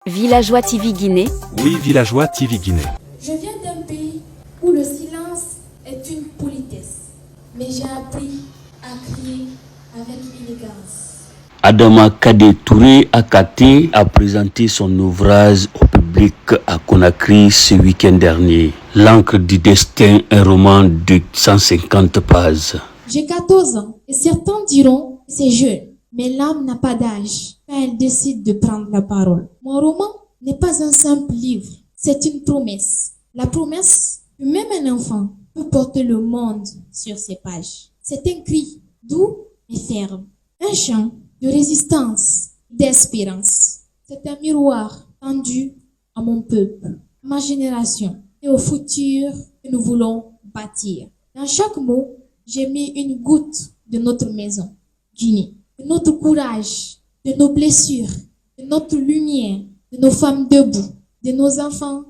Villageois TV Guinée. Oui, Villageois TV Guinée. Je viens d'un pays où le silence est une politesse, mais j'ai appris à crier avec élégance. Adama Kade Touré Akate a présenté son ouvrage au public à Conakry ce week-end dernier. L'encre du destin, un roman de 150 pages. J'ai 14 ans et certains diront que c'est jeune, mais l'âme n'a pas d'âge quand elle décide de prendre la parole. Mon roman n'est pas un simple livre, c'est une promesse. La promesse que même un enfant peut porter le monde sur ses pages. C'est un cri doux et ferme, un chant de résistance, d'espérance. C'est un miroir tendu à mon peuple, à ma génération et au futur que nous voulons bâtir. Dans chaque mot, j'ai mis une goutte de notre maison, Guinée, de notre courage, de nos blessures, de notre lumière, de nos femmes debout, de nos enfants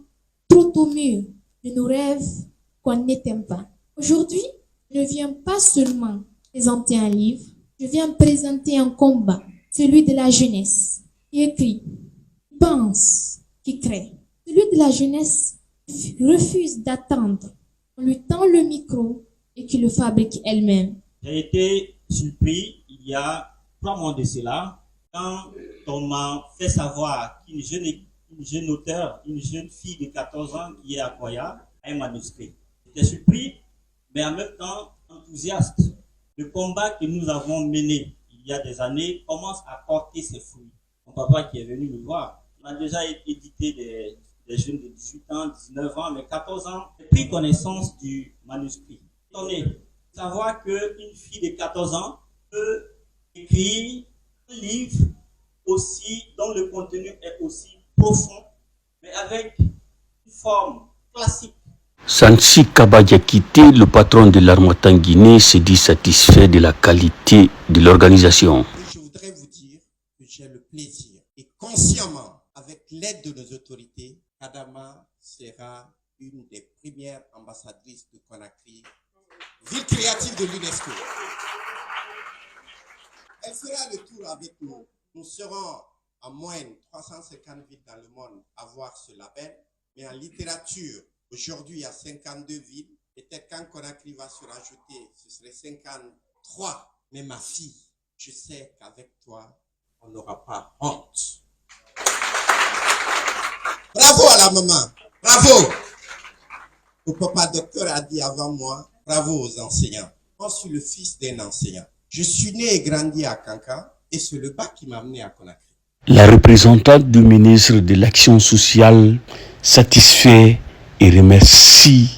trop au mur, de nos rêves qu'on n'éteint pas. Aujourd'hui, je ne viens pas seulement présenter un livre, je viens présenter un combat, celui de la jeunesse, qui écrit, qui pense, qui crée. Celui de la jeunesse qui refuse d'attendre, on lui tend le micro et qui le fabrique elle-même. J'ai été surpris il y a 3 mois de cela, quand on m'a fait savoir qu'une jeune auteure, une jeune fille de 14 ans qui est à Koya, a un manuscrit. J'étais surpris, mais en même temps enthousiaste. Le combat que nous avons mené il y a des années commence à porter ses fruits. Mon papa qui est venu me voir, on a déjà édité des jeunes de 18 ans, 19 ans, mais 14 ans, j'ai pris connaissance du manuscrit. Étonné de savoir qu'une fille de 14 ans peut écrire un livre aussi, dont le contenu est aussi profond, mais avec une forme classique. Sansi Kabadjakite, le patron de l'Harmattan Guinée, se dit satisfait de la qualité de l'organisation. Je voudrais vous dire que j'ai le plaisir et consciemment, avec l'aide de nos autorités, Adama sera une des premières ambassadrices de Conakry, ville créative de l'UNESCO. Elle fera le tour avec nous. Nous serons en moyenne 350 villes dans le monde à voir ce label, mais en littérature, aujourd'hui, il y a 52 villes. Peut-être quand Conakry va se rajouter, ce serait 53. Mais ma fille, je sais qu'avec toi, on n'aura pas honte. Bravo à la maman. Bravo. Le papa docteur a dit avant moi, bravo aux enseignants. Moi, je suis le fils d'un enseignant. Je suis né et grandi à Kanka et c'est le bac qui m'a amené à Conakry. La représentante du ministre de l'Action sociale satisfait et remercie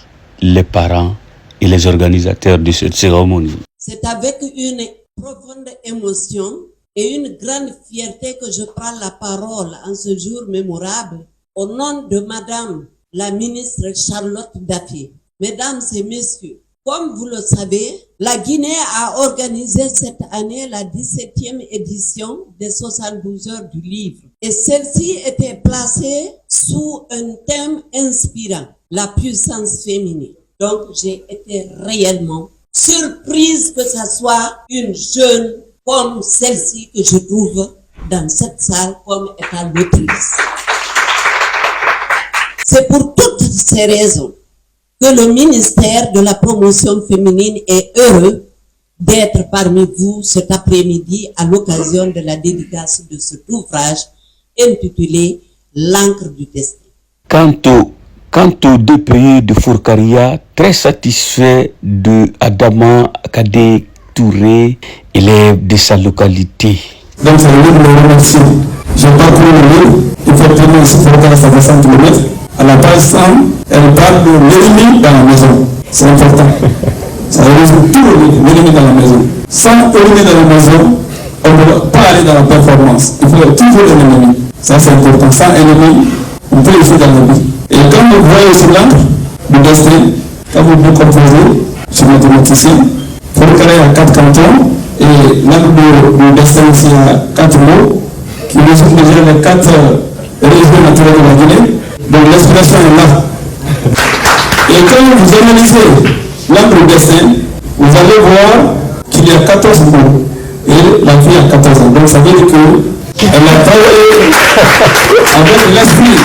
les parents et les organisateurs de cette cérémonie. C'est avec une profonde émotion et une grande fierté que je prends la parole en ce jour mémorable au nom de Madame la ministre Charlotte Daffy. Mesdames et messieurs, comme vous le savez, la Guinée a organisé cette année la 17e édition des 72 heures du livre. Et celle-ci était placée sous un thème inspirant, la puissance féminine. Donc j'ai été réellement surprise que ça soit une jeune comme celle-ci que je trouve dans cette salle comme étant l'autrice. C'est pour toutes ces raisons que le ministère de la promotion féminine est heureux d'être parmi vous cet après-midi à l'occasion de la dédicace de cet ouvrage intitulé L'encre du destin. Quant aux deux pays de Fourcaria, très satisfait de Adama Kade Touré, élève de sa localité. Donc ça veut dire que je remercie. J'ai parcouru le livre, effectivement ici Fourcaria ça fait 100 km. À la page 100, elle parle de l'ennemi dans la maison. C'est important. Ça résume tout l'ennemi dans la maison. Sans ennemi dans la maison, on ne peut pas aller dans la performance. Il faut toujours un ennemi. Ça c'est important. Sans ennemi, on peut essayer dans la vie. Et quand vous voyez sur l'encre du destin, quand vous vous composez, je suis mathématicien, Fourcaria a 4 cantons, et l'encre du destin aussi a 4 mots, qui résument déjà les 4 régions naturelles de la Guinée. Donc l'expression est là. Et quand vous analysez l'encre du destin, vous allez voir qu'il y a 14 mots. Et la vie a 14 ans. Donc ça veut dire que Elle a travaillé avec l'esprit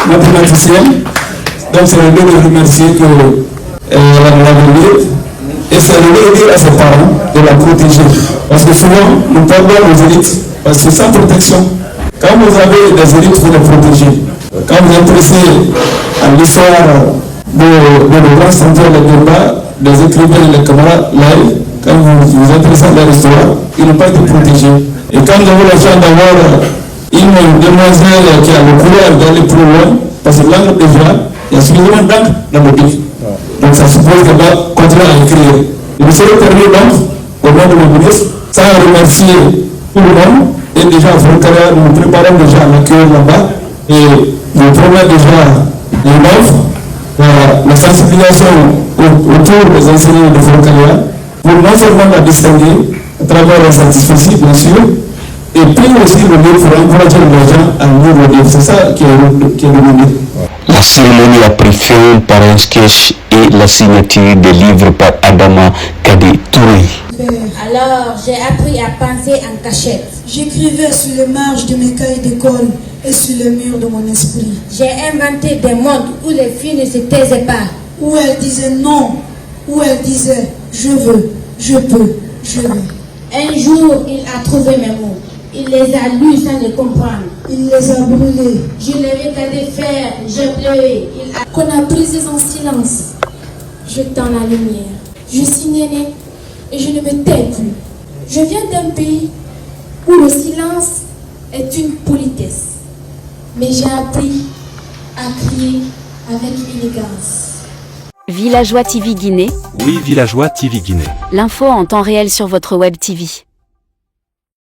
mathématicien. Donc c'est le lieu de remercier qu'elle a donné. Et c'est le lieu de dire à ses parents de la protéger. Parce que souvent, nous parlons aux élites, parce que sans protection, quand vous avez des élites, vous les protégez. Quand vous êtes intéressé à l'histoire de grands centres de débat, des écrivains et des camarades live, quand vous vous intéressez à leur histoire, ils n'ont pas été protégés. Et quand vous avez la chance d'avoir une demoiselle qui a le courage d'aller plus loin, parce que l'encre déjà, il y a suffisamment d'encre dans le livre. Donc ça suppose qu'elle va continuer à écrire. Et vous serez terminé donc, au nom de mon ministre, sans remercier tout le monde. Et déjà, à Froncaria, nous nous préparons déjà à l'accueil là-bas. Et nous prenons déjà les offres, la sensibilisation autour des enseignants de Froncaria, pour non seulement la distinguer, à travers un satisfait, bien sûr, et puis aussi le livre pour encourager les gens à lire le livre. C'est ça qui est le but. La cérémonie a pris fin par un sketch et la signature des livres par Adama Kade Touré. Alors, j'ai appris à penser en cachette. J'écrivais sur les marges de mes cahiers d'école et sur les murs de mon esprit. J'ai inventé des mondes où les filles ne se taisaient pas. Où elles disaient non, où elles disaient je veux, je peux, je veux. Un jour, il a trouvé mes mots. Il les a lus sans les comprendre. Il les a brûlés. Je l'ai regardé faire, j'ai pleuré. Qu'on a brisé en silence. Je tends la lumière. Je suis née et je ne me tais plus. Je viens d'un pays où le silence est une politesse. Mais j'ai appris à crier avec élégance. Villageois TV Guinée. Oui, Villageois TV Guinée. L'info en temps réel sur votre Web TV.